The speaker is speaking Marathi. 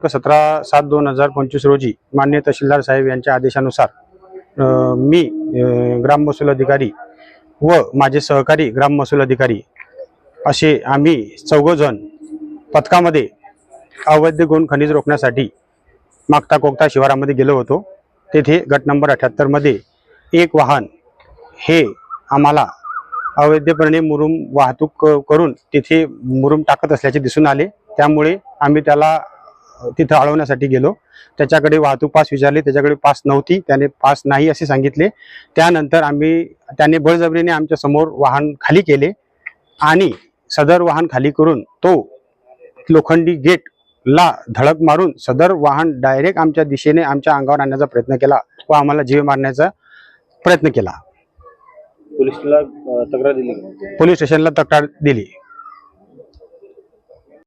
17/7/2025 रोजी माननीय तहसीलदार साहेब यांच्या आदेशानुसार मी ग्राम महसूल अधिकारी व माझे सहकारी ग्राम महसूल अधिकारी असे आम्ही 4 जण पथकामध्ये अवैध गौण खनिज रोखण्यासाठी मागता कोगता शिवारामध्ये गेलो होतो। तेथे गट नंबर 78 मध्ये एक वाहन हे आम्हाला अवैधपणे मुरुम वाहतूक करून तिथे मुरुम टाकत असल्याचे दिसून आले। त्यामुळे आम्ही त्याला तिथे अडवण्यासाठी गेलो। त्याच्याकडे वाहतूक पास विचारले, त्याच्याकडे पास नव्हती, त्याने पास नाही असे सांगितले। त्यानंतर त्याने बळजबरीने आमच्या समोर वाहन खाली केले आणि सदर वाहन खाली करून तो लोखंडी गेट ला धडक मारून सदर वाहन डायरेक्ट आमच्या दिशेने आमच्या अंगावर आणण्याचा प्रयत्न केला व आम्हाला जीव मारण्याचा प्रयत्न केला। पोलीस स्टेशनला तक्रार दिली? पोलीस स्टेशनला तक्रार दिली।